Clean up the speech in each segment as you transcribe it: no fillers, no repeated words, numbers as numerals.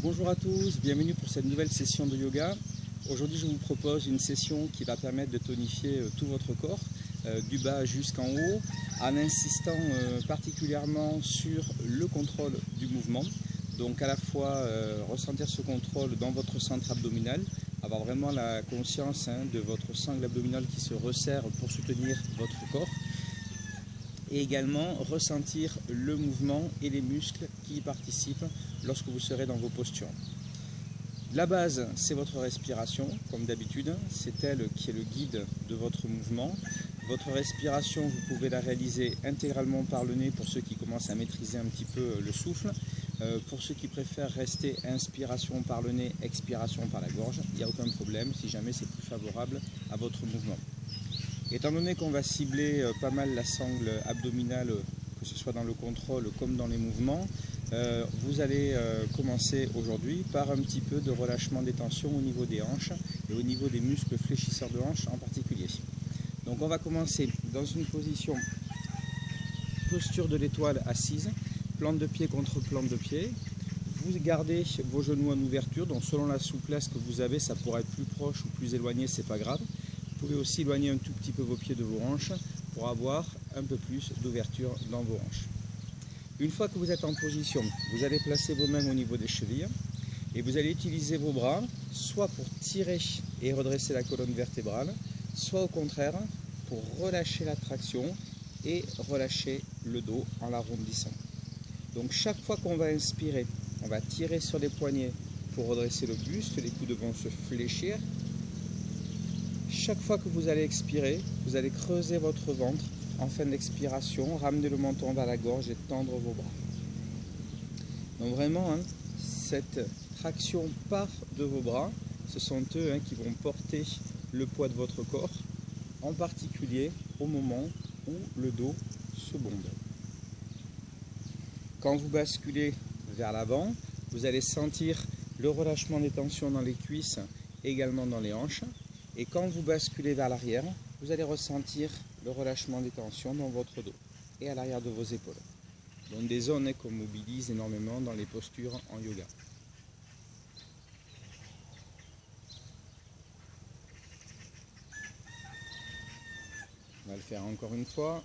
Bonjour à tous, bienvenue pour cette nouvelle session de yoga. Aujourd'hui je vous propose une session qui va permettre de tonifier tout votre corps, du bas jusqu'en haut, en insistant particulièrement sur le contrôle du mouvement. Donc à la fois ressentir ce contrôle dans votre centre abdominal, avoir vraiment la conscience de votre sangle abdominal qui se resserre pour soutenir votre corps. Et également ressentir le mouvement et les muscles qui y participent lorsque vous serez dans vos postures. La base, c'est votre respiration, comme d'habitude, c'est elle qui est le guide de votre mouvement. Votre respiration, vous pouvez la réaliser intégralement par le nez pour ceux qui commencent à maîtriser un petit peu le souffle. Pour ceux qui préfèrent rester inspiration par le nez, expiration par la gorge, il n'y a aucun problème si jamais c'est plus favorable à votre mouvement. Étant donné qu'on va cibler pas mal la sangle abdominale, que ce soit dans le contrôle comme dans les mouvements, vous allez commencer aujourd'hui par un petit peu de relâchement des tensions au niveau des hanches et au niveau des muscles fléchisseurs de hanches en particulier. Donc on va commencer dans une posture de l'étoile assise, plante de pied contre plante de pied. Vous gardez vos genoux en ouverture, donc selon la souplesse que vous avez, ça pourra être plus proche ou plus éloigné, c'est pas grave. Vous pouvez aussi éloigner un tout petit peu vos pieds de vos hanches pour avoir un peu plus d'ouverture dans vos hanches. Une fois que vous êtes en position, vous allez placer vos mains au niveau des chevilles et vous allez utiliser vos bras soit pour tirer et redresser la colonne vertébrale, soit au contraire pour relâcher la traction et relâcher le dos en l'arrondissant. Donc chaque fois qu'on va inspirer, on va tirer sur les poignets pour redresser le buste, les coudes vont se fléchir. Chaque fois que vous allez expirer, vous allez creuser votre ventre en fin d'expiration, ramener le menton vers la gorge et tendre vos bras. Donc vraiment, cette traction part de vos bras, ce sont eux qui vont porter le poids de votre corps, en particulier au moment où le dos se bombe. Quand vous basculez vers l'avant, vous allez sentir le relâchement des tensions dans les cuisses, également dans les hanches. Et quand vous basculez vers l'arrière, vous allez ressentir le relâchement des tensions dans votre dos et à l'arrière de vos épaules. Donc des zones qu'on mobilise énormément dans les postures en yoga. On va le faire encore une fois.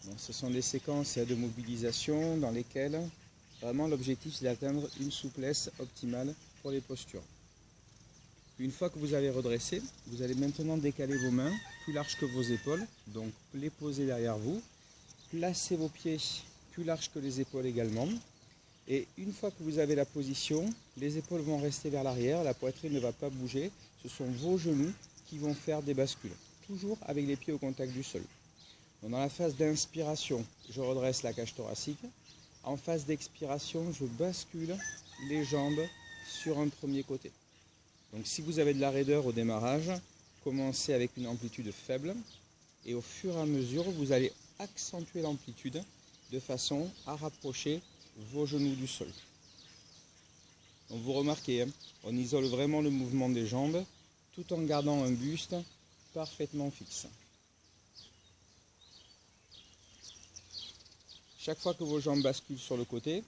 Donc, ce sont des séquences de mobilisation dans lesquelles vraiment l'objectif c'est d'atteindre une souplesse optimale pour les postures. Une fois que vous avez redressé, vous allez maintenant décaler vos mains plus larges que vos épaules, donc les poser derrière vous, placer vos pieds plus larges que les épaules également, et une fois que vous avez la position, les épaules vont rester vers l'arrière, la poitrine ne va pas bouger, ce sont vos genoux qui vont faire des bascules, toujours avec les pieds au contact du sol. Donc dans la phase d'inspiration, je redresse la cage thoracique, en phase d'expiration, je bascule les jambes sur un premier côté. Donc si vous avez de la raideur au démarrage, commencez avec une amplitude faible et au fur et à mesure, vous allez accentuer l'amplitude de façon à rapprocher vos genoux du sol. Donc vous remarquez, on isole vraiment le mouvement des jambes tout en gardant un buste parfaitement fixe. Chaque fois que vos jambes basculent sur le côté,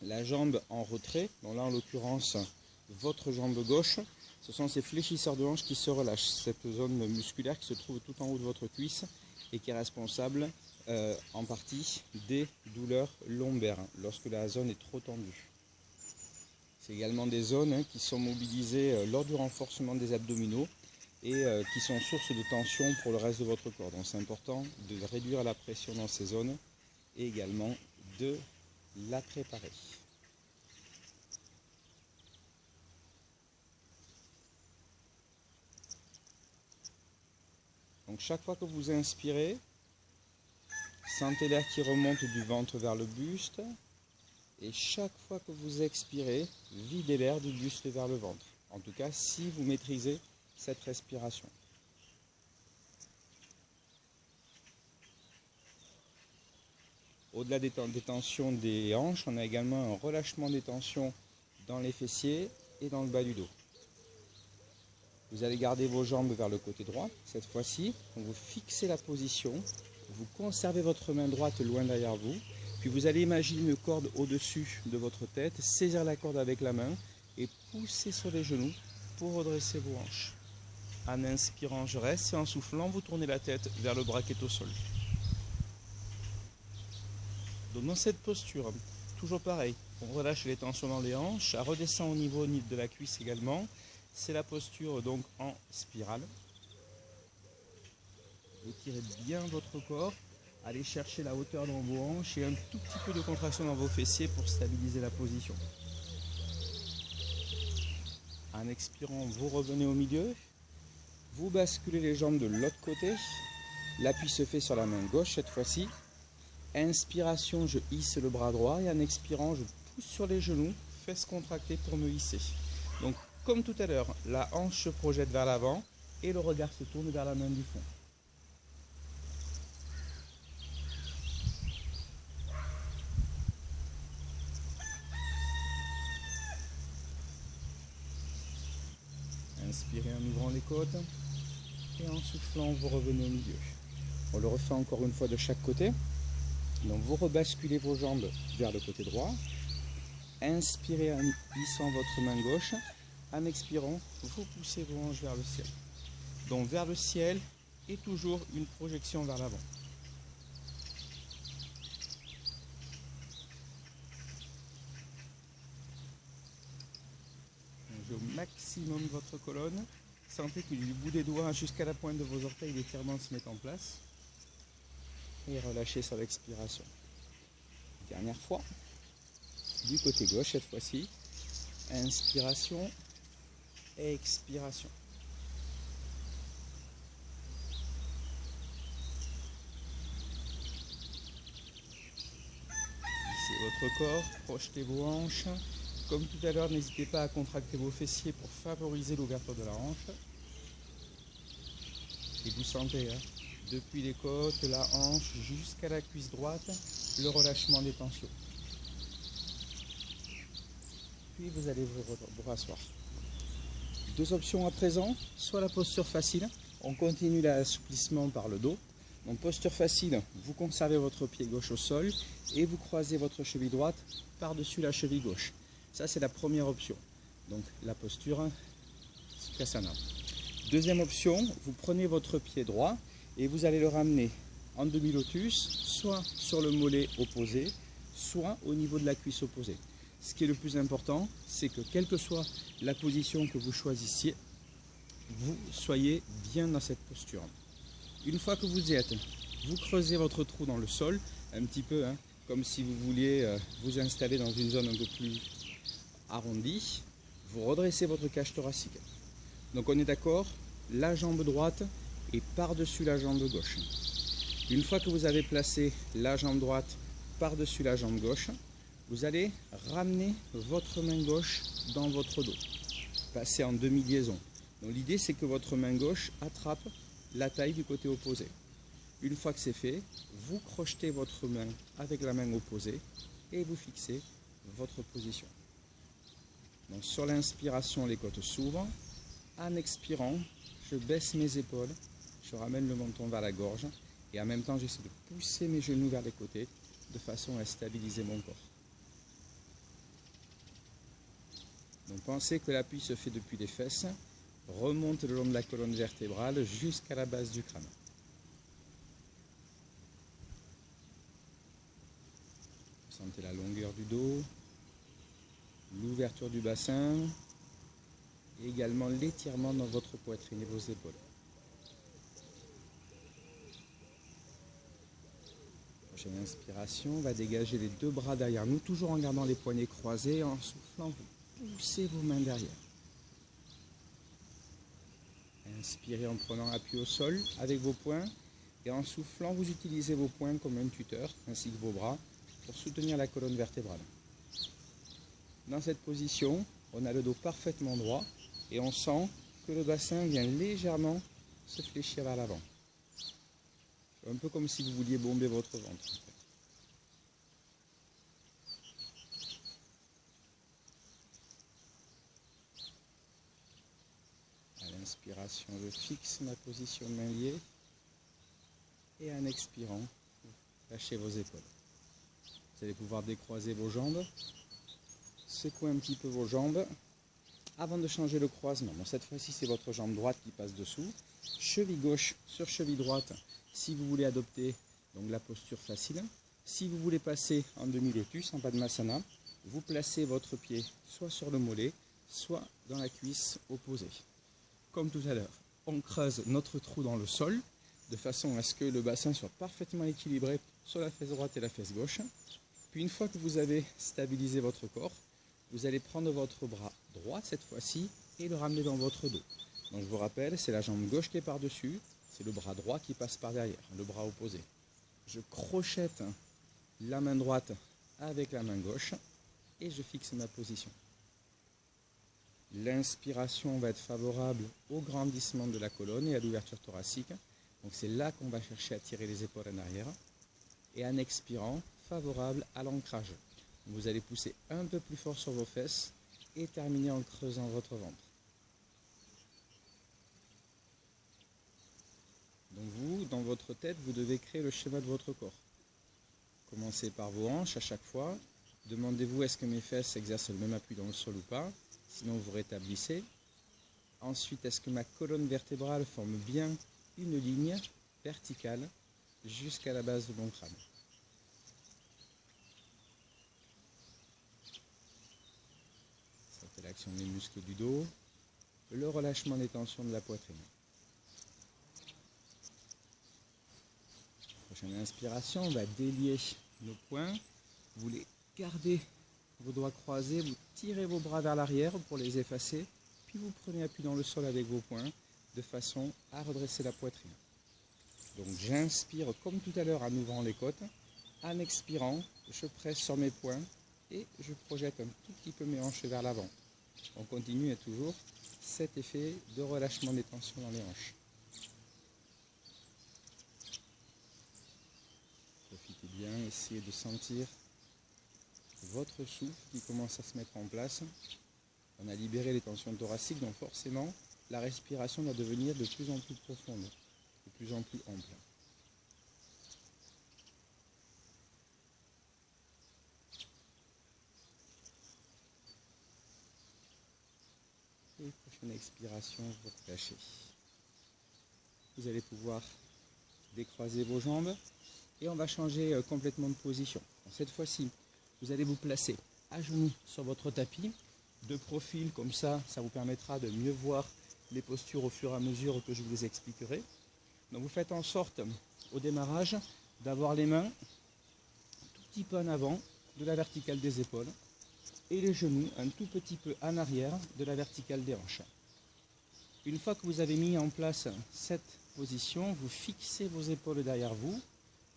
la jambe en retrait, donc là en l'occurrence votre jambe gauche, ce sont ces fléchisseurs de hanches qui se relâchent, cette zone musculaire qui se trouve tout en haut de votre cuisse et qui est responsable en partie des douleurs lombaires lorsque la zone est trop tendue. C'est également des zones qui sont mobilisées lors du renforcement des abdominaux et qui sont source de tension pour le reste de votre corps. Donc c'est important de réduire la pression dans ces zones et également de la préparer. Donc chaque fois que vous inspirez, sentez l'air qui remonte du ventre vers le buste. Et chaque fois que vous expirez, videz l'air du buste vers le ventre. En tout cas, si vous maîtrisez cette respiration. Au-delà des tensions des hanches, on a également un relâchement des tensions dans les fessiers et dans le bas du dos. Vous allez garder vos jambes vers le côté droit. Cette fois-ci, vous fixez la position, vous conservez votre main droite loin derrière vous, Puis vous allez imaginer une corde au-dessus de votre tête, saisir la corde avec la main et pousser sur les genoux pour redresser vos hanches. En inspirant, je reste et en soufflant, vous tournez la tête vers le bras qui est au sol. Donc dans cette posture, toujours pareil, on relâche les tensions dans les hanches, ça redescend au niveau de la cuisse également. C'est la posture donc en spirale. Étirez bien votre corps, allez chercher la hauteur dans vos hanches et un tout petit peu de contraction dans vos fessiers pour stabiliser la position. En expirant, vous revenez au milieu, vous basculez les jambes de l'autre côté, l'appui se fait sur la main gauche cette fois-ci. Inspiration, je hisse le bras droit et en expirant, je pousse sur les genoux, fesses contractées pour me hisser. Donc comme tout à l'heure, la hanche se projette vers l'avant et le regard se tourne vers la main du fond. Inspirez en ouvrant les côtes et en soufflant, vous revenez au milieu. On le refait encore une fois de chaque côté. Donc vous rebasculez vos jambes vers le côté droit. Inspirez en hissant votre main gauche. En expirant, vous poussez vos hanches vers le ciel. Donc vers le ciel et toujours une projection vers l'avant. Au maximum votre colonne. Sentez que du bout des doigts jusqu'à la pointe de vos orteils, l'étirement se met en place. Et relâchez sur l'expiration. Dernière fois. Du côté gauche cette fois-ci. Inspiration. Expiration. Lissez votre corps, projetez vos hanches. Comme tout à l'heure, n'hésitez pas à contracter vos fessiers pour favoriser l'ouverture de la hanche. Et vous sentez, depuis les côtes, la hanche jusqu'à la cuisse droite, le relâchement des tensions. Puis vous allez vous rasseoir. Deux options à présent, soit la posture facile, on continue l'assouplissement par le dos. Donc posture facile, vous conservez votre pied gauche au sol et vous croisez votre cheville droite par-dessus la cheville gauche. Ça, c'est la première option. Donc, la posture Sukhasana. Deuxième option, vous prenez votre pied droit et vous allez le ramener en demi-lotus, soit sur le mollet opposé, soit au niveau de la cuisse opposée. Ce qui est le plus important, c'est que quelle que soit la position que vous choisissiez, vous soyez bien dans cette posture. Une fois que vous y êtes, vous creusez votre trou dans le sol, un petit peu, comme si vous vouliez vous installer dans une zone un peu plus arrondi, vous redressez votre cage thoracique. Donc on est d'accord, la jambe droite est par-dessus la jambe gauche. Une fois que vous avez placé la jambe droite par-dessus la jambe gauche, vous allez ramener votre main gauche dans votre dos, passer en demi-liaison. Donc l'idée c'est que votre main gauche attrape la taille du côté opposé. Une fois que c'est fait, vous crochetez votre main avec la main opposée et vous fixez votre position. Donc sur l'inspiration, les côtes s'ouvrent. En expirant, je baisse mes épaules, je ramène le menton vers la gorge et en même temps, j'essaie de pousser mes genoux vers les côtés de façon à stabiliser mon corps. Donc pensez que l'appui se fait depuis les fesses, remonte le long de la colonne vertébrale jusqu'à la base du crâne. Vous sentez la longueur du dos, l'ouverture du bassin et également l'étirement dans votre poitrine et vos épaules. Prochaine inspiration, on va dégager les deux bras derrière nous, toujours en gardant les poignets croisés. En soufflant, vous poussez vos mains derrière. Inspirez en prenant appui au sol avec vos poings et en soufflant, vous utilisez vos poings comme un tuteur ainsi que vos bras pour soutenir la colonne vertébrale. Dans cette position, on a le dos parfaitement droit et on sent que le bassin vient légèrement se fléchir vers l'avant. Un peu comme si vous vouliez bomber votre ventre. À l'inspiration, je fixe ma position main liée et en expirant, lâchez vos épaules. Vous allez pouvoir décroiser vos jambes, secouer un petit peu vos jambes avant de changer le croisement. Bon, cette fois-ci, c'est votre jambe droite qui passe dessous. Cheville gauche sur cheville droite si vous voulez adopter donc, la posture facile. Si vous voulez passer en demi-lotus, en Padmasana, vous placez votre pied soit sur le mollet, soit dans la cuisse opposée. Comme tout à l'heure, on creuse notre trou dans le sol de façon à ce que le bassin soit parfaitement équilibré sur la fesse droite et la fesse gauche. Puis une fois que vous avez stabilisé votre corps, vous allez prendre votre bras droit cette fois-ci et le ramener dans votre dos. Donc je vous rappelle, c'est la jambe gauche qui est par-dessus, c'est le bras droit qui passe par derrière, le bras opposé. Je crochette la main droite avec la main gauche et je fixe ma position. L'inspiration va être favorable au grandissement de la colonne et à l'ouverture thoracique. Donc c'est là qu'on va chercher à tirer les épaules en arrière. Et en expirant, favorable à l'ancrage. Vous allez pousser un peu plus fort sur vos fesses et terminer en creusant votre ventre. Donc vous, dans votre tête, vous devez créer le schéma de votre corps. Commencez par vos hanches à chaque fois. Demandez-vous est-ce que mes fesses exercent le même appui dans le sol ou pas. Sinon vous rétablissez. Ensuite, est-ce que ma colonne vertébrale forme bien une ligne verticale jusqu'à la base de mon crâne. C'est l'action des muscles du dos, le relâchement des tensions de la poitrine. Prochaine inspiration, on va délier nos poings. Vous les gardez vos doigts croisés, vous tirez vos bras vers l'arrière pour les effacer, puis vous prenez appui dans le sol avec vos poings de façon à redresser la poitrine. Donc j'inspire comme tout à l'heure en ouvrant les côtes. En expirant, je presse sur mes poings et je projette un tout petit peu mes hanches vers l'avant. On continue et toujours cet effet de relâchement des tensions dans les hanches. Profitez bien, essayez de sentir votre souffle qui commence à se mettre en place. On a libéré les tensions thoraciques, donc forcément la respiration va devenir de plus en plus profonde, de plus en plus ample. Et prochaine expiration, vous relâchez. Vous allez pouvoir décroiser vos jambes et on va changer complètement de position. Cette fois-ci, vous allez vous placer à genoux sur votre tapis, de profil, comme ça vous permettra de mieux voir les postures au fur et à mesure que je vous les expliquerai. Donc vous faites en sorte, au démarrage, d'avoir les mains tout petit peu en avant de la verticale des épaules et les genoux un tout petit peu en arrière de la verticale des hanches. Une fois que vous avez mis en place cette position, vous fixez vos épaules derrière vous,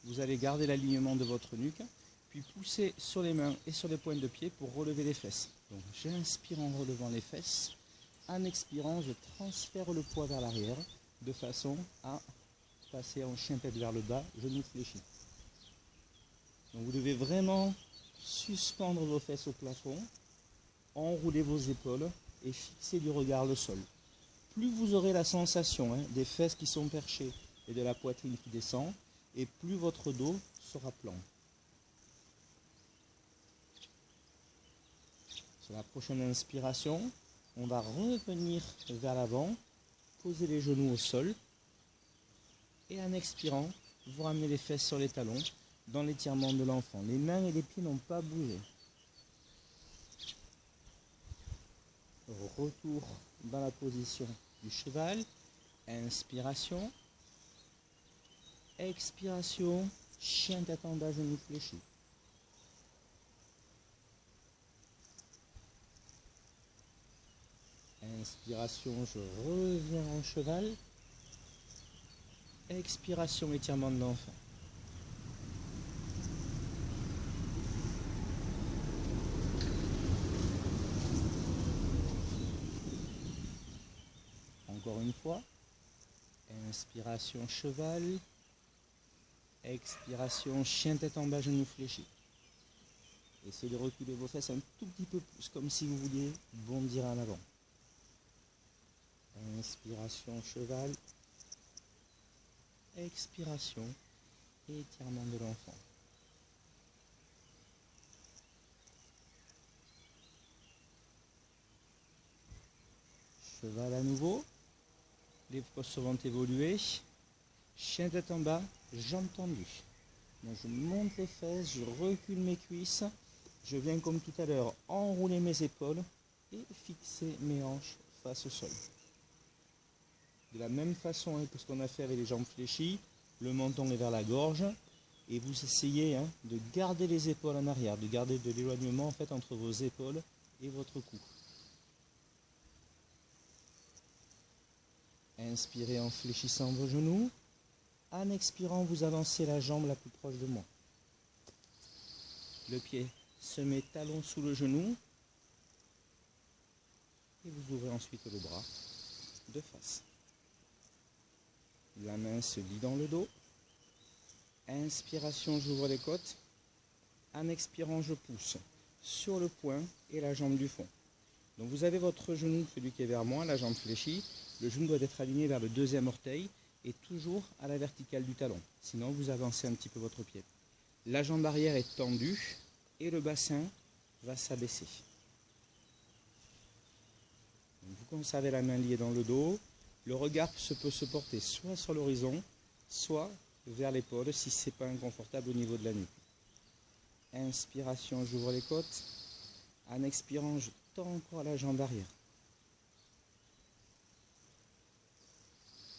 vous allez garder l'alignement de votre nuque, puis pousser sur les mains et sur les pointes de pied pour relever les fesses. Donc j'inspire en relevant les fesses, en expirant je transfère le poids vers l'arrière de façon à passer en chien tête vers le bas, genoux fléchis. Donc vous devez vraiment suspendre vos fesses au plafond, enrouler vos épaules et fixer du regard le sol. Plus vous aurez la sensation des fesses qui sont perchées et de la poitrine qui descend, et plus votre dos sera plan. Sur la prochaine inspiration, on va revenir vers l'avant, poser les genoux au sol, et en expirant, vous ramenez les fesses sur les talons dans l'étirement de l'enfant. Les mains et les pieds n'ont pas bougé. Retour dans la position du cheval. Inspiration. Expiration. Chien tête en bas, genoux fléchis. Inspiration, je reviens en cheval. Expiration, étirement de l'enfant. Encore une fois. Inspiration, cheval. Expiration, chien tête en bas, genoux fléchis. Essayez de reculer vos fesses un tout petit peu plus, comme si vous vouliez bondir en avant. Inspiration, cheval. Expiration, étirement de l'enfant. Cheval à nouveau. Les postes vont évoluer. Chien tête en bas, jambes tendues. Donc je monte les fesses, je recule mes cuisses. Je viens comme tout à l'heure enrouler mes épaules et fixer mes hanches face au sol. De la même façon que ce qu'on a fait avec les jambes fléchies, le menton est vers la gorge et vous essayez de garder les épaules en arrière, de garder de l'éloignement en fait entre vos épaules et votre cou. Inspirez en fléchissant vos genoux. En expirant, vous avancez la jambe la plus proche de moi. Le pied se met talon sous le genou. Et vous ouvrez ensuite le bras de face. La main se lie dans le dos. Inspiration, j'ouvre les côtes. En expirant, je pousse sur le poing et la jambe du fond. Donc vous avez votre genou, celui qui est vers moi, la jambe fléchie. Le genou doit être aligné vers le deuxième orteil et toujours à la verticale du talon. Sinon, vous avancez un petit peu votre pied. La jambe arrière est tendue et le bassin va s'abaisser. Vous conservez la main liée dans le dos. Le regard peut se porter soit sur l'horizon, soit vers l'épaule si ce n'est pas inconfortable au niveau de la nuque. Inspiration, j'ouvre les côtes. En expirant, je tends encore la jambe arrière.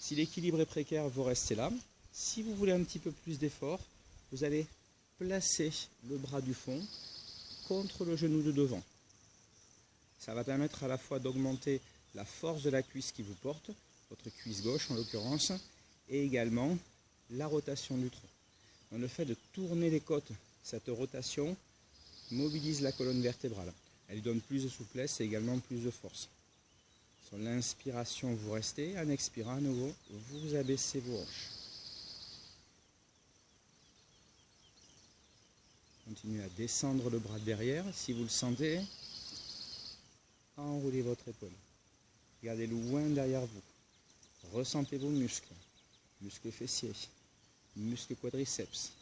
Si l'équilibre est précaire, vous restez là. Si vous voulez un petit peu plus d'effort, vous allez placer le bras du fond contre le genou de devant. Ça va permettre à la fois d'augmenter la force de la cuisse qui vous porte, votre cuisse gauche en l'occurrence, et également la rotation du tronc. Donc le fait de tourner les côtes, cette rotation mobilise la colonne vertébrale. Elle lui donne plus de souplesse et également plus de force. Sur l'inspiration, vous restez. En expirant à nouveau, vous abaissez vos hanches. Continuez à descendre le bras de derrière. Si vous le sentez, enroulez votre épaule. Gardez loin derrière vous. Ressentez vos muscles. Muscles fessiers, muscles quadriceps,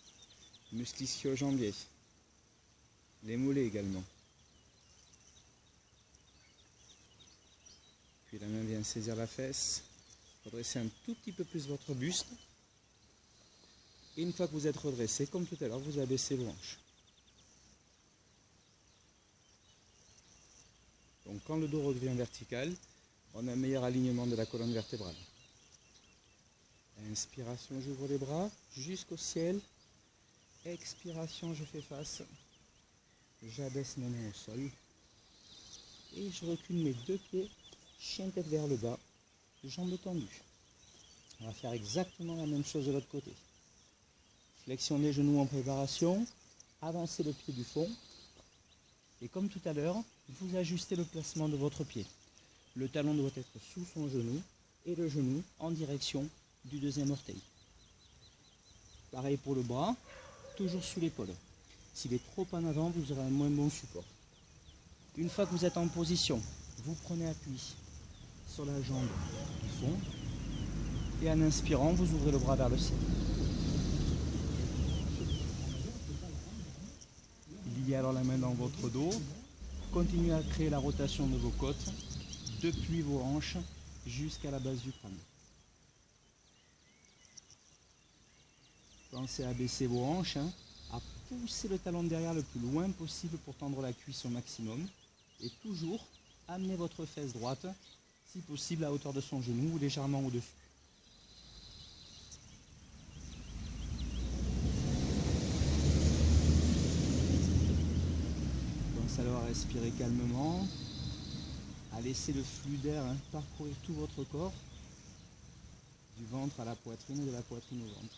muscles ischio-jambiers, les mollets également. Puis la main vient saisir la fesse. Redressez un tout petit peu plus votre buste. Et une fois que vous êtes redressé, comme tout à l'heure, vous abaissez vos hanches. Donc quand le dos redevient vertical, on a un meilleur alignement de la colonne vertébrale. Inspiration, j'ouvre les bras jusqu'au ciel. Expiration, je fais face. J'abaisse mes mains au sol. Et je recule mes deux pieds. Chien tête vers le bas, jambes tendues. On va faire exactement la même chose de l'autre côté. Flexion des genoux en préparation, avancez le pied du fond. Et comme tout à l'heure, vous ajustez le placement de votre pied. Le talon doit être sous son genou et le genou en direction du deuxième orteil. Pareil pour le bras, toujours sous l'épaule. S'il est trop en avant, vous aurez un moins bon support. Une fois que vous êtes en position, vous prenez appui sur la jambe du fond et en inspirant, vous ouvrez le bras vers le ciel. Liez alors la main dans votre dos, continuez à créer la rotation de vos côtes depuis vos hanches jusqu'à la base du crâne. Pensez à baisser vos hanches, à pousser le talon derrière le plus loin possible pour tendre la cuisse au maximum et toujours amener votre fesse droite, si possible à hauteur de son genou ou légèrement au-dessus. Pensez alors à respirer calmement, à laisser le flux d'air parcourir tout votre corps, du ventre à la poitrine et de la poitrine au ventre.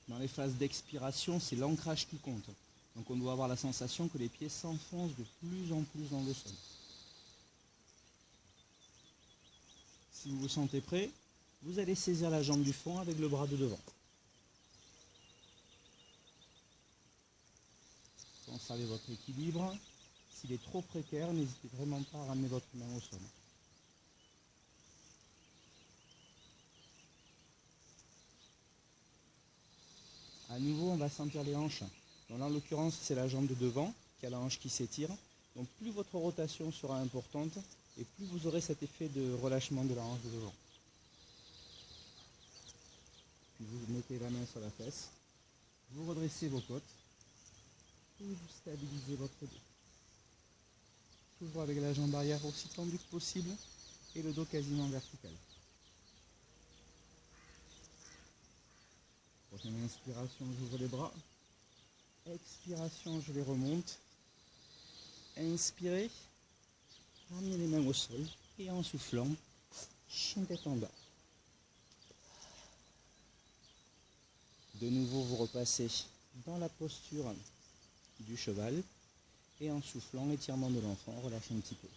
Dans les phases d'expiration, c'est l'ancrage qui compte. Donc on doit avoir la sensation que les pieds s'enfoncent de plus en plus dans le sol. Si vous vous sentez prêt, vous allez saisir la jambe du fond avec le bras de devant. Conservez votre équilibre. S'il est trop précaire, n'hésitez vraiment pas à ramener votre main au sol. À nouveau, on va sentir les hanches. Donc là, en l'occurrence, c'est la jambe de devant qui a la hanche qui s'étire. Donc plus votre rotation sera importante, et plus vous aurez cet effet de relâchement de la hanche de devant. Puis vous mettez la main sur la fesse, vous redressez vos côtes et vous stabilisez votre dos. Toujours avec la jambe arrière aussi tendue que possible et le dos quasiment vertical. Prochaine inspiration, j'ouvre les bras. Expiration, je les remonte. Inspirez, ramenez les mains au sol et en soufflant, chien tête en bas. De nouveau, vous repassez dans la posture du cheval et en soufflant, étirement de l'enfant, relâchez un petit peu.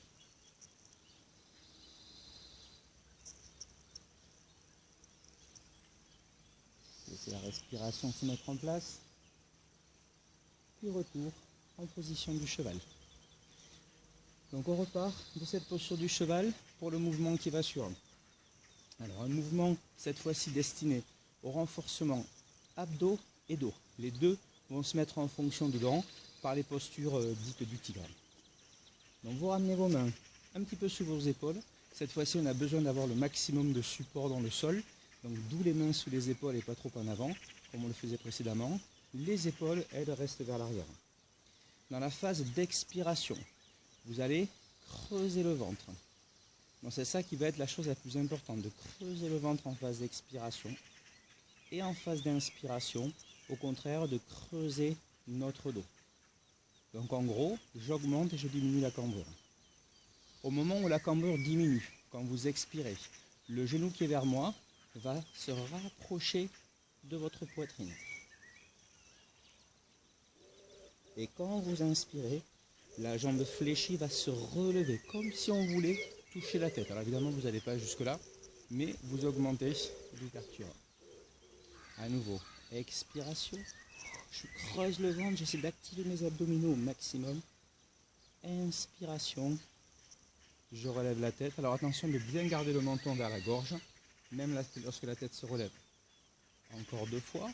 Laissez la respiration se mettre en place. Puis retour en position du cheval. Donc on repart de cette posture du cheval pour le mouvement qui va suivre. Alors un mouvement cette fois-ci destiné au renforcement abdos et dos. Les deux vont se mettre en fonction dedans par les postures dites du tigre. Donc vous ramenez vos mains un petit peu sous vos épaules. Cette fois-ci on a besoin d'avoir le maximum de support dans le sol. Donc d'où les mains sous les épaules et pas trop en avant, comme on le faisait précédemment. Les épaules, elles, restent vers l'arrière. Dans la phase d'expiration, vous allez creuser le ventre. Donc c'est ça qui va être la chose la plus importante, de creuser le ventre en phase d'expiration. Et en phase d'inspiration, au contraire, de creuser notre dos. Donc en gros, j'augmente et je diminue la cambrure. Au moment où la cambrure diminue, quand vous expirez, le genou qui est vers moi va se rapprocher de votre poitrine. Et quand vous inspirez, la jambe fléchie va se relever, comme si on voulait toucher la tête. Alors évidemment, vous n'allez pas jusque-là, mais vous augmentez l'ouverture. À nouveau, expiration. Je creuse le ventre, j'essaie d'activer mes abdominaux au maximum. Inspiration. Je relève la tête. Alors attention de bien garder le menton vers la gorge, même lorsque la tête se relève. Encore 2 fois.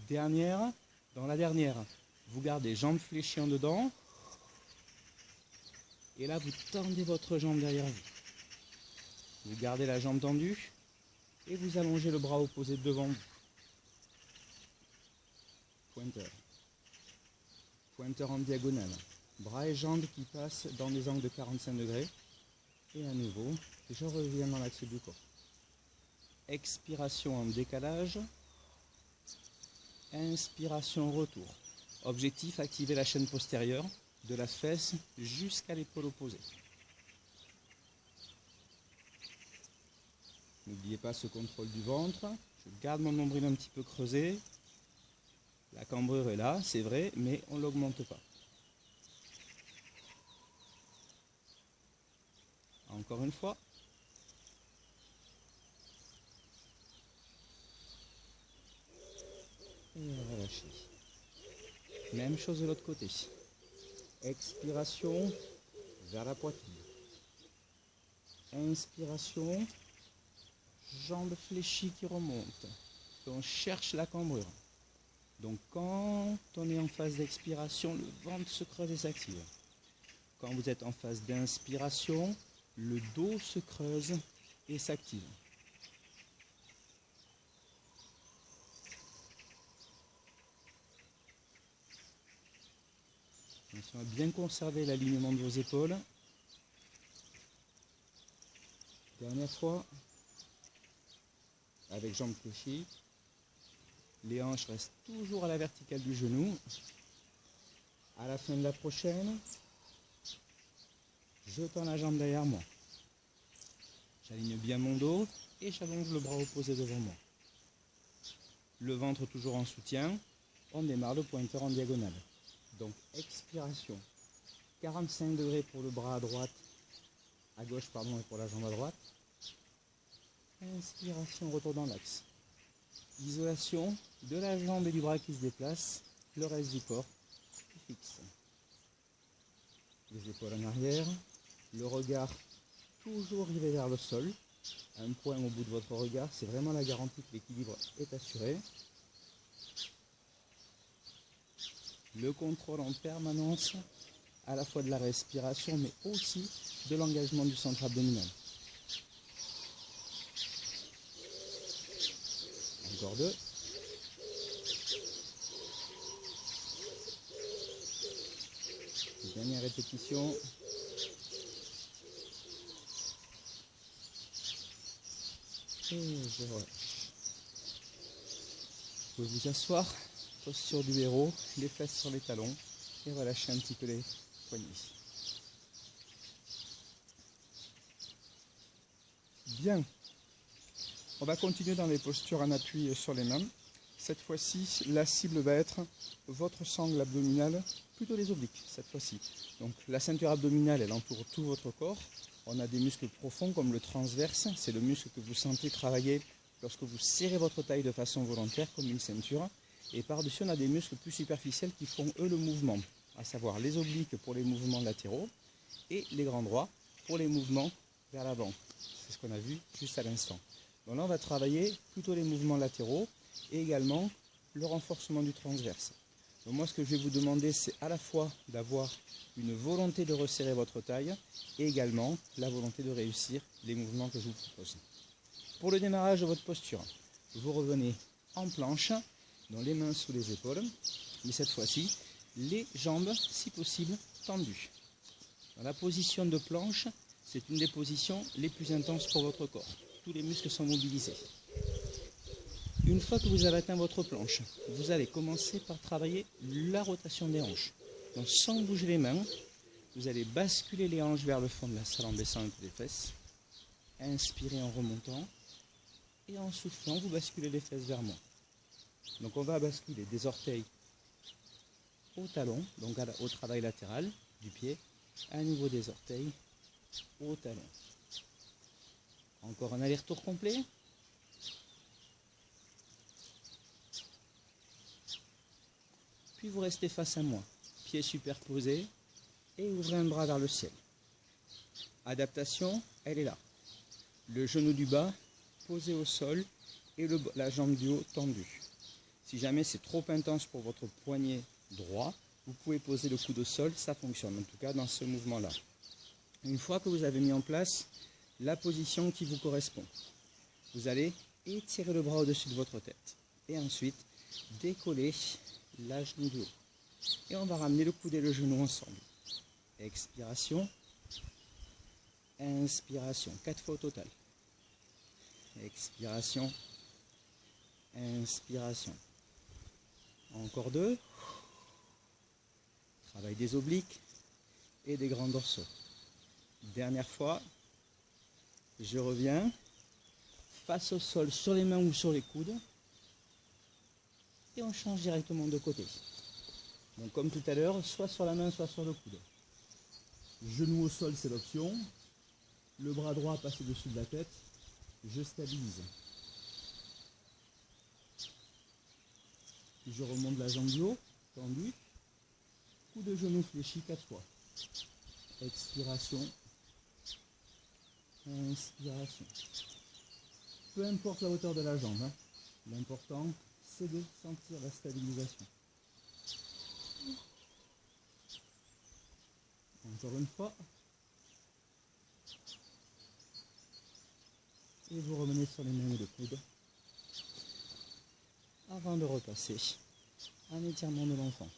Dernière. Dans la dernière, vous gardez jambes fléchies en dedans. Et là, vous tendez votre jambe derrière vous. Vous gardez la jambe tendue et vous allongez le bras opposé devant vous. Pointeur. Pointeur en diagonale. Bras et jambes qui passent dans des angles de 45 degrés. Et à nouveau, je reviens dans l'axe du corps. Expiration en décalage. Inspiration retour. Objectif, activer la chaîne postérieure de la fesse jusqu'à l'épaule opposée. N'oubliez pas ce contrôle du ventre. Je garde mon nombril un petit peu creusé. La cambrure est là, c'est vrai, mais on ne l'augmente pas. Encore une fois. Et relâchez. Même chose de l'autre côté. Expiration vers la poitrine. Inspiration. Jambes fléchies qui remontent. On cherche la cambrure. Donc quand on est en phase d'expiration, le ventre se creuse et s'active. Quand vous êtes en phase d'inspiration, le dos se creuse et s'active. Attention à bien conserver l'alignement de vos épaules. Dernière fois. Avec jambes fléchies. Les hanches restent toujours à la verticale du genou. À la fin de la prochaine, je tends la jambe derrière moi. J'aligne bien mon dos et j'allonge le bras opposé devant moi. Le ventre toujours en soutien. On démarre le pointeur en diagonale. Donc expiration. 45 degrés pour le bras à gauche pardon, et pour la jambe à droite. Inspiration, retour dans l'axe. Isolation de la jambe et du bras qui se déplace, le reste du corps qui fixe. Les épaules en arrière, le regard toujours rivé vers le sol. Un point au bout de votre regard, c'est vraiment la garantie que l'équilibre est assuré. le contrôle en permanence à la fois de la respiration mais aussi de l'engagement du centre abdominal. Encore 2. Dernière répétition. Et je relâche. Vous pouvez vous asseoir, posture du héros, les fesses sur les talons et relâcher un petit peu les poignets. Bien. On va continuer dans les postures en appui sur les mains. Cette fois-ci, la cible va être votre sangle abdominale, plutôt les obliques cette fois-ci. Donc la ceinture abdominale, elle entoure tout votre corps. On a des muscles profonds comme le transverse, c'est le muscle que vous sentez travailler lorsque vous serrez votre taille de façon volontaire comme une ceinture. Et par-dessus, on a des muscles plus superficiels qui font eux le mouvement, à savoir les obliques pour les mouvements latéraux et les grands droits pour les mouvements vers l'avant. C'est ce qu'on a vu juste à l'instant. Donc là, on va travailler plutôt les mouvements latéraux et également le renforcement du transverse. Donc moi, ce que je vais vous demander, c'est à la fois d'avoir une volonté de resserrer votre taille et également la volonté de réussir les mouvements que je vous propose. Pour le démarrage de votre posture, vous revenez en planche, dans les mains sous les épaules, mais cette fois-ci, les jambes, si possible, tendues. Dans la position de planche, c'est une des positions les plus intenses pour votre corps. Tous les muscles sont mobilisés. Une fois que vous avez atteint votre planche, vous allez commencer par travailler la rotation des hanches. Donc sans bouger les mains, vous allez basculer les hanches vers le fond de la salle en baissant un peu les fesses. Inspirez en remontant. Et en soufflant, vous basculez les fesses vers moi. Donc on va basculer des orteils au talon, donc au travail latéral du pied, à niveau des orteils au talon. Encore un aller-retour complet. Puis vous restez face à moi, pieds superposés et ouvrez un bras vers le ciel. Adaptation, elle est là. Le genou du bas posé au sol et la jambe du haut tendue. Si jamais c'est trop intense pour votre poignet droit, vous pouvez poser le coude au sol, ça fonctionne, en tout cas dans ce mouvement-là. Une fois que vous avez mis en place la position qui vous correspond, vous allez étirer le bras au-dessus de votre tête et ensuite décoller la genou du haut. Et on va ramener le coude et le genou ensemble. Expiration, inspiration, 4 fois au total. Expiration, inspiration. Encore 2. Travail des obliques et des grands dorsaux. Dernière fois. Je reviens face au sol sur les mains ou sur les coudes. Et on change directement de côté. Donc comme tout à l'heure, soit sur la main, soit sur le coude. Genou au sol, c'est l'option. Le bras droit passe au-dessus de la tête. Je stabilise. Je remonte la jambe du haut, tendue. Coup de genou fléchi 4 fois. Expiration. Inspiration. Peu importe la hauteur de la jambe, hein. L'important, c'est de sentir la stabilisation. Encore une fois. Et vous revenez sur les mains et le coude. Avant de repasser un étirement de l'enfant.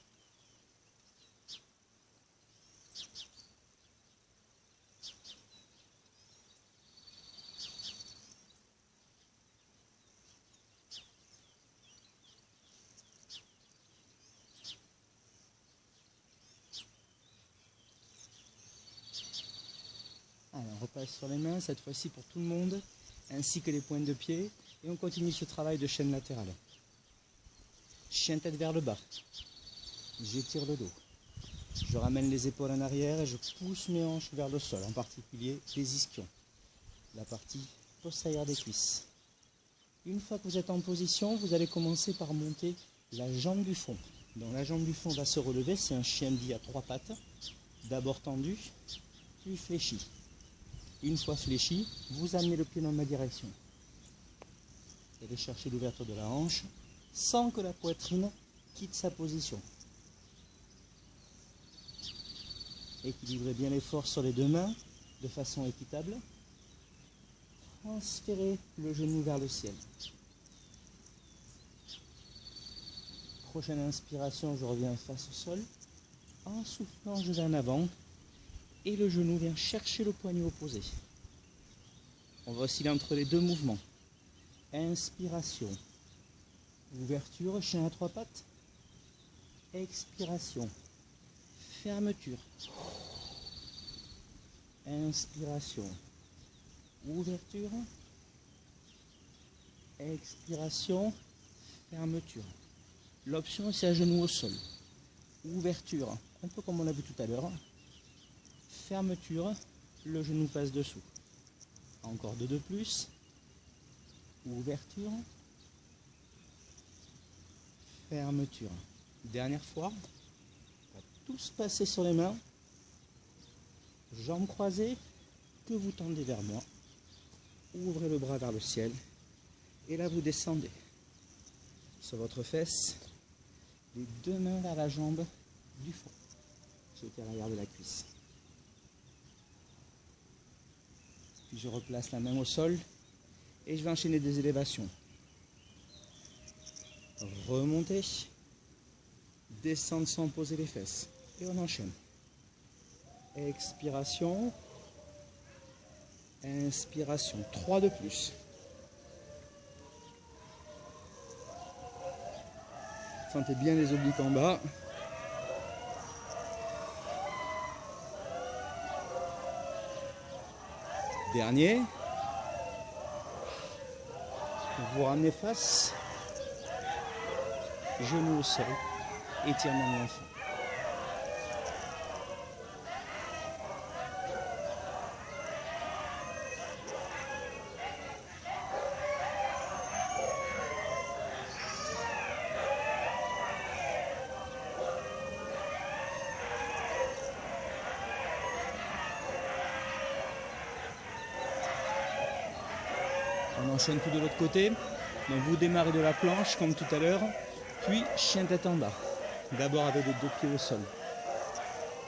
Allez, on repasse sur les mains, cette fois-ci pour tout le monde, ainsi que les pointes de pied, et on continue ce travail de chaîne latérale. Chien tête vers le bas, j'étire le dos, je ramène les épaules en arrière et je pousse mes hanches vers le sol, en particulier les ischions, la partie postérieure des cuisses. Une fois que vous êtes en position, vous allez commencer par monter la jambe du fond. Donc la jambe du fond va se relever, c'est un chien dit à 3 pattes, d'abord tendu, puis fléchi. Une fois fléchi, vous amenez le pied dans ma direction. Vous allez chercher l'ouverture de la hanche sans que la poitrine quitte sa position. Équilibrez bien les forces sur les deux mains de façon équitable. Transférez le genou vers le ciel. Prochaine inspiration, je reviens face au sol. En soufflant, je vais en avant. Et le genou vient chercher le poignet opposé. On va osciller entre les deux mouvements. Inspiration. Ouverture, chien à trois pattes. Expiration. Fermeture. Inspiration. Ouverture. Expiration. Fermeture. L'option, c'est à genoux au sol. Ouverture, un peu comme on l'a vu tout à l'heure. Fermeture, le genou passe dessous. Encore deux de plus. Ouverture. Fermeture. Dernière fois. On va tous passer sur les mains. Jambes croisées, que vous tendez vers moi. Ouvrez le bras vers le ciel. Et là, vous descendez. Sur votre fesse, les deux mains vers la jambe du fond, qui est à l'arrière de la cuisse. Puis je replace la main au sol et je vais enchaîner des élévations. Remonter, descendre sans poser les fesses. Et on enchaîne. Expiration, inspiration. 3 de plus. Sentez bien les obliques en bas. Dernier. Vous ramenez face. Genou au sol. Étirement de l'enfant. On enchaîne tout de l'autre côté. Donc vous démarrez de la planche comme tout à l'heure, puis chien tête en bas. D'abord avec les deux pieds au sol.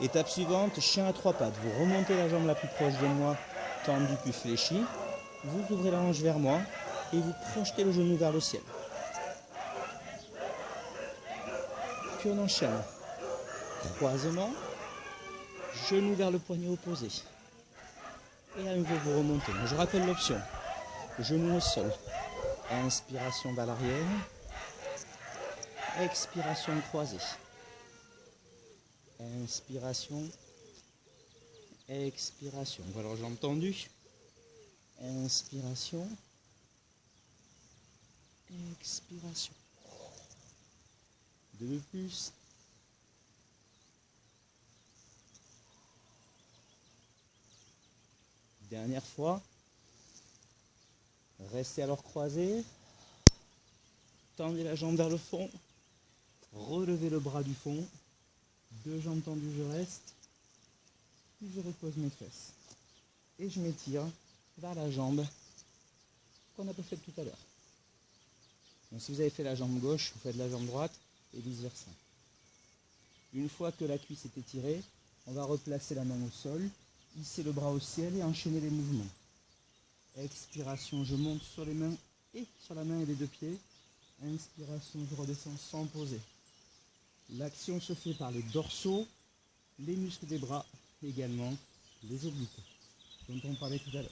Étape suivante, chien à trois pattes. Vous remontez la jambe la plus proche de moi, tendue puis fléchie. Vous ouvrez la hanche vers moi et vous projetez le genou vers le ciel. Puis on enchaîne. Croisement, genou vers le poignet opposé. Et à nouveau vous remontez. Je rappelle l'option. Genou au sol. Inspiration vers l'arrière. Expiration croisée. Inspiration. Expiration. Voilà, jambes tendues. Inspiration. Expiration. Deux de plus. Dernière fois. Restez alors croisés. Tendez la jambe vers le fond. Relevez le bras du fond. Deux jambes tendues, je reste. Puis je repose mes fesses. Et je m'étire vers la jambe qu'on a pas faite tout à l'heure. Donc si vous avez fait la jambe gauche, vous faites la jambe droite et vice versa. Une fois que la cuisse est étirée, on va replacer la main au sol, hisser le bras au ciel et enchaîner les mouvements. Expiration, je monte sur les mains et sur la main et les deux pieds. Inspiration, je redescends sans poser. L'action se fait par les dorsaux, les muscles des bras, également les obliques, dont on parlait tout à l'heure.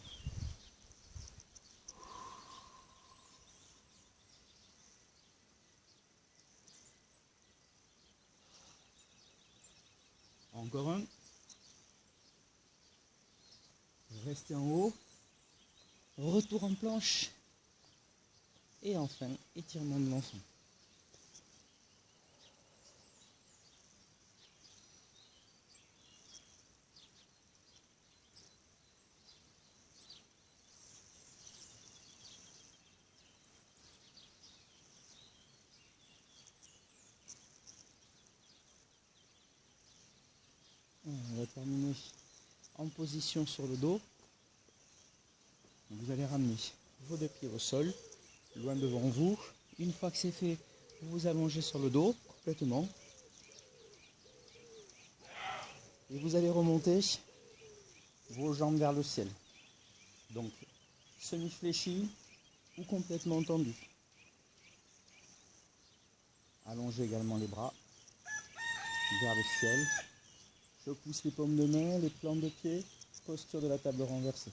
Encore un. Restez en haut. Retour en planche. Et enfin, étirement de l'enfant. On va terminer en position sur le dos. Vous allez ramener vos deux pieds au sol, loin devant vous. Une fois que c'est fait, vous vous allongez sur le dos complètement. Et vous allez remonter vos jambes vers le ciel. Donc, semi-fléchi ou complètement tendu. Allongez également les bras vers le ciel. Je pousse les paumes de main, les plantes de pied, posture de la table renversée.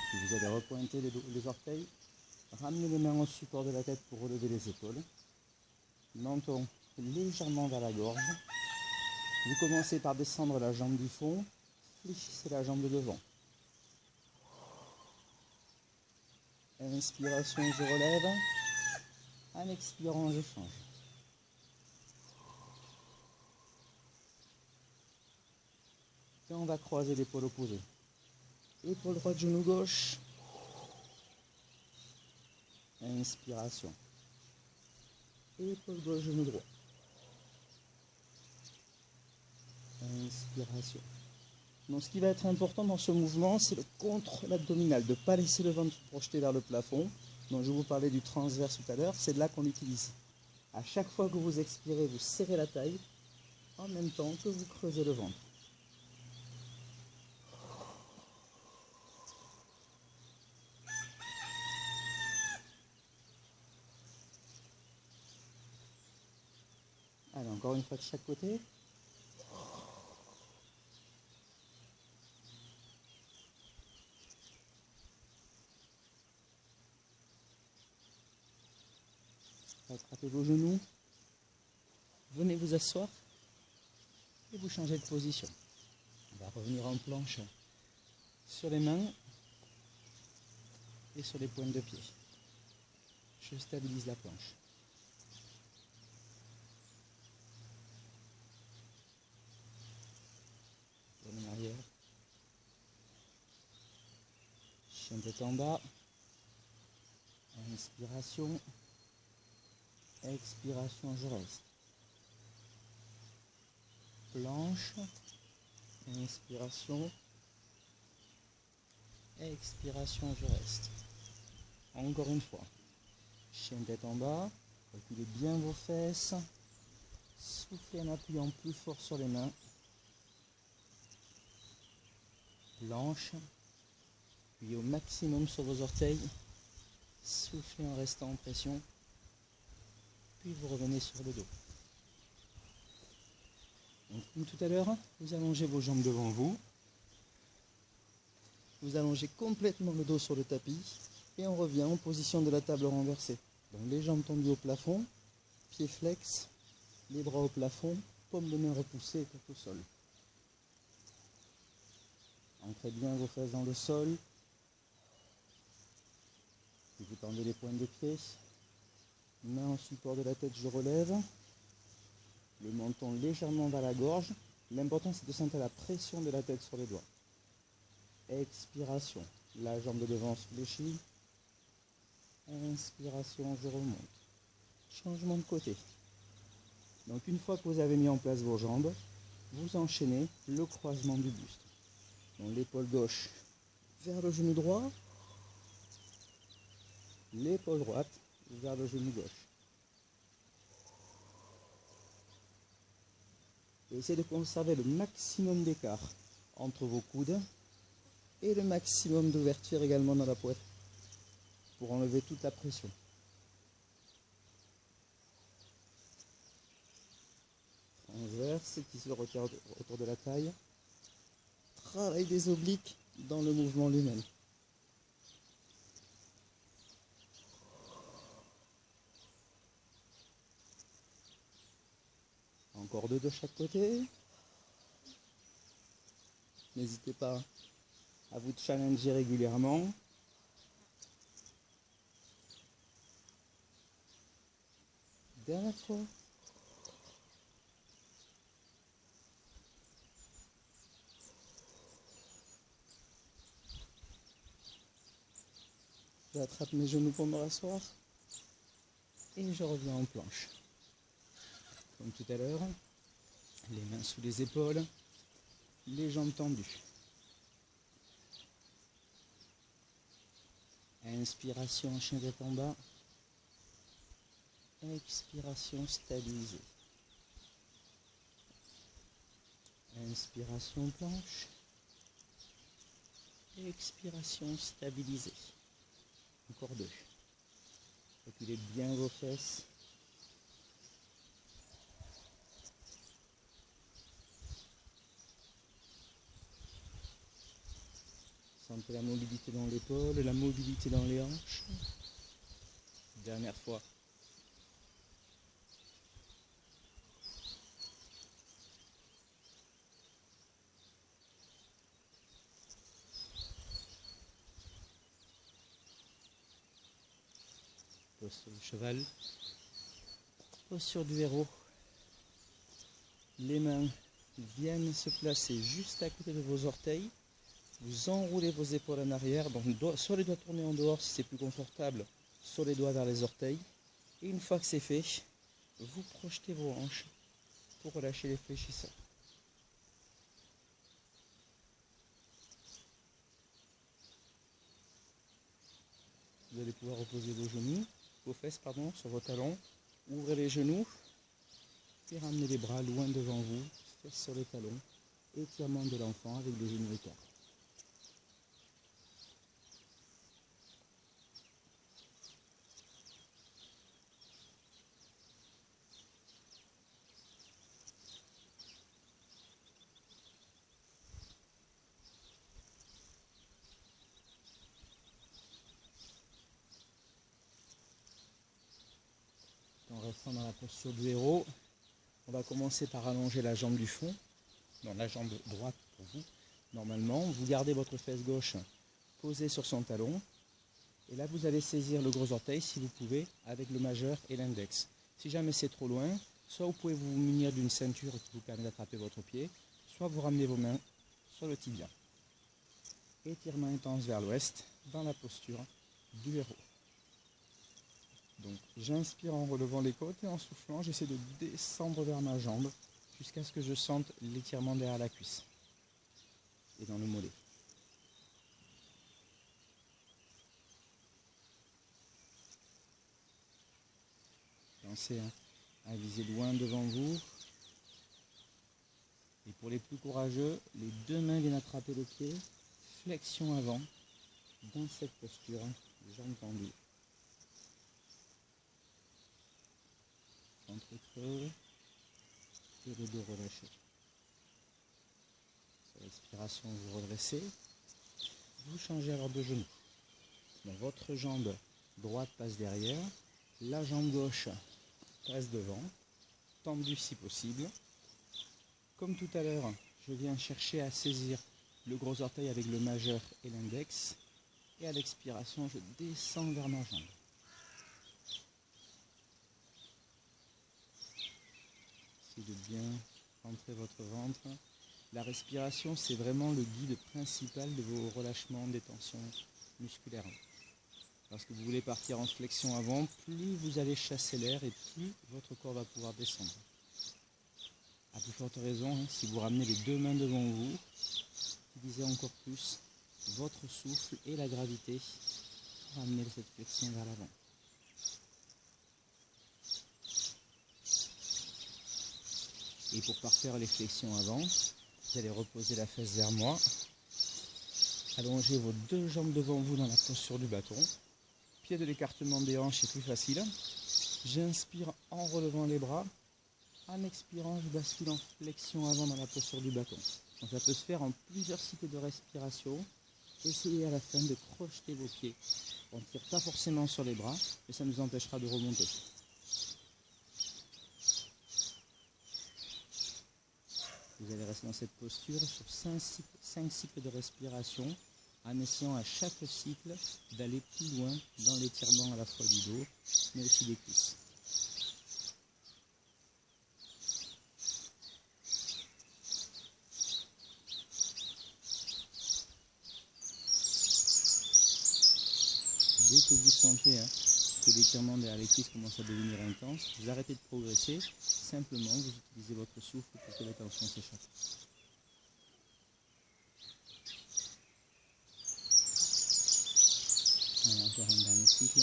Puis vous allez repointer les orteils, ramener les mains au support de la tête pour relever les épaules. Menton légèrement vers la gorge. Vous commencez par descendre la jambe du fond, fléchissez la jambe de devant. Inspiration, je relève. En expirant, je change. Et on va croiser l'épaule opposée. Épaule droite, genou gauche. Inspiration. Épaule gauche, genou droit. Inspiration. Donc ce qui va être important dans ce mouvement, c'est le contrôle abdominal, de ne pas laisser le ventre projeté vers le plafond. Donc je vous parlais du transverse tout à l'heure, c'est là qu'on l'utilise. À chaque fois que vous expirez, vous serrez la taille, en même temps que vous creusez le ventre. Allez, encore une fois de chaque côté. Attrapez vos genoux. Venez vous asseoir et vous changez de position. On va revenir en planche sur les mains et sur les pointes de pied. Je stabilise la planche. En arrière. Chien tête en bas. Inspiration. Expiration, je reste. Planche. Inspiration. Expiration, je reste. Encore une fois. Chien tête en bas. Reculez bien vos fesses. Soufflez en appuyant plus fort sur les mains. Planche. Puis au maximum sur vos orteils. Soufflez en restant en pression. Puis vous revenez sur le dos. Donc, comme tout à l'heure, vous allongez vos jambes devant vous. Vous allongez complètement le dos sur le tapis. Et on revient en position de la table renversée. Donc les jambes tendues au plafond, pieds flex, les bras au plafond, paumes de main repoussées et tête au sol. Ancrez bien vos fesses dans le sol. Puis vous tendez les pointes de pied. Main en support de la tête, je relève. Le menton légèrement vers la gorge. L'important c'est de sentir la pression de la tête sur les doigts. Expiration. La jambe de devant se fléchit. Inspiration, je remonte. Changement de côté. Donc une fois que vous avez mis en place vos jambes, vous enchaînez le croisement du buste. Donc l'épaule gauche vers le genou droit. L'épaule droite vers le genou gauche. Et essayez de conserver le maximum d'écart entre vos coudes et le maximum d'ouverture également dans la poitrine pour enlever toute la pression. Transverse qui se retire autour de la taille. Travail des obliques dans le mouvement lui-même. Encore deux de chaque côté. N'hésitez pas à vous challenger régulièrement. Dernière fois. J'attrape mes genoux pour me rasseoir. Et je reviens en planche. Comme tout à l'heure, les mains sous les épaules, les jambes tendues. Inspiration, chien tête en bas. expiration stabilisée. Inspiration planche, expiration stabilisée. Encore 2. Reculez bien vos fesses. Sentez la mobilité dans l'épaule, la mobilité dans les hanches. Dernière fois. Posture du cheval. Posture du héros. Les mains viennent se placer juste à côté de vos orteils. Vous enroulez vos épaules en arrière, donc soit les doigts tournés en dehors si c'est plus confortable, soit les doigts vers les orteils. Et une fois que c'est fait, vous projetez vos hanches pour relâcher les fléchisseurs. Vous allez pouvoir reposer vos fesses sur vos talons. Ouvrez les genoux et ramenez les bras loin devant vous, fesses sur les talons. Étirement de l'enfant avec les genoux écarts. En restant dans la posture du héros, on va commencer par allonger la jambe du fond, dans la jambe droite pour vous. Normalement, vous gardez votre fesse gauche posée sur son talon. Et là, vous allez saisir le gros orteil, si vous pouvez, avec le majeur et l'index. Si jamais c'est trop loin, soit vous pouvez vous munir d'une ceinture qui vous permet d'attraper votre pied, soit vous ramenez vos mains sur le tibia. Étirement intense vers l'ouest, dans la posture du héros. Donc j'inspire en relevant les côtes et en soufflant, j'essaie de descendre vers ma jambe jusqu'à ce que je sente l'étirement derrière la cuisse et dans le mollet. Pensez à viser loin devant vous. Et pour les plus courageux, les deux mains viennent attraper le pied, flexion avant, dans cette posture, les jambes tendues. Entre-creux et le dos relâché. Sur l'expiration, vous redressez. Vous changez alors de genou. Donc, votre jambe droite passe derrière, la jambe gauche passe devant, tendue si possible. Comme tout à l'heure, je viens chercher à saisir le gros orteil avec le majeur et l'index. Et à l'expiration, je descends vers ma jambe. De bien rentrer votre ventre. La respiration, c'est vraiment le guide principal de vos relâchements, des tensions musculaires. Parce que vous voulez partir en flexion avant, plus vous allez chasser l'air et plus votre corps va pouvoir descendre. À plus forte raison, si vous ramenez les deux mains devant vous, utilisez encore plus votre souffle et la gravité pour amener cette flexion vers l'avant. Et pour parfaire les flexions avant, vous allez reposer la fesse vers moi. Allongez vos deux jambes devant vous dans la posture du bâton. Pied de l'écartement des hanches est plus facile. J'inspire en relevant les bras. En expirant, je bascule en flexion avant dans la posture du bâton. Donc ça peut se faire en plusieurs cycles de respiration. Essayez à la fin de projeter vos pieds. On ne tire pas forcément sur les bras, mais ça nous empêchera de remonter. Vous allez rester dans cette posture sur 5 cycles de respiration, en essayant à chaque cycle d'aller plus loin dans l'étirement à la fois du dos, mais aussi des cuisses. Dès que vous sentez que l'étirement derrière les cuisses commence à devenir intense, vous arrêtez de progresser, simplement vous utilisez votre souffle pour que les tensions s'échappent. Allez, encore un dernier cycle.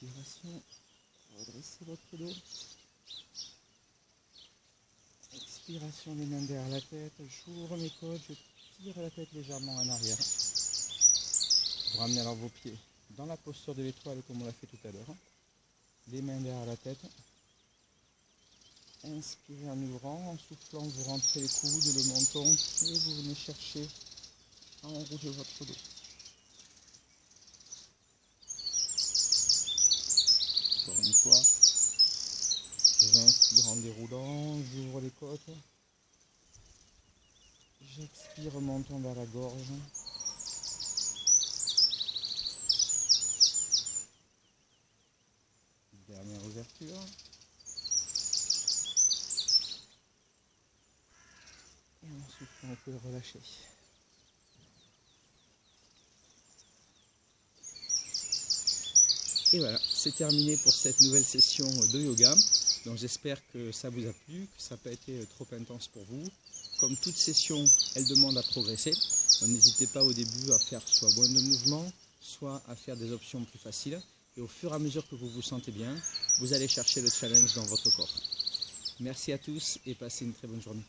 Inspiration, redressez votre dos. Expiration, les mains derrière la tête, j'ouvre mes côtes, je tire la tête légèrement en arrière. Vous ramenez alors vos pieds dans la posture de l'étoile comme on l'a fait tout à l'heure. Les mains derrière la tête. Inspirez en ouvrant, en soufflant, vous rentrez les coudes, le menton et vous venez chercher à enrouler votre dos. Encore une fois, j'inspire en déroulant, j'ouvre les côtes. J'expire, menton vers la gorge. Dernière ouverture. Et ensuite, on peut le relâcher. Et voilà, c'est terminé pour cette nouvelle session de yoga. Donc j'espère que ça vous a plu, que ça n'a pas été trop intense pour vous. Comme toute session, elle demande à progresser. Donc n'hésitez pas au début à faire soit moins de mouvements, soit à faire des options plus faciles. Et au fur et à mesure que vous vous sentez bien, vous allez chercher le challenge dans votre corps. Merci à tous et passez une très bonne journée.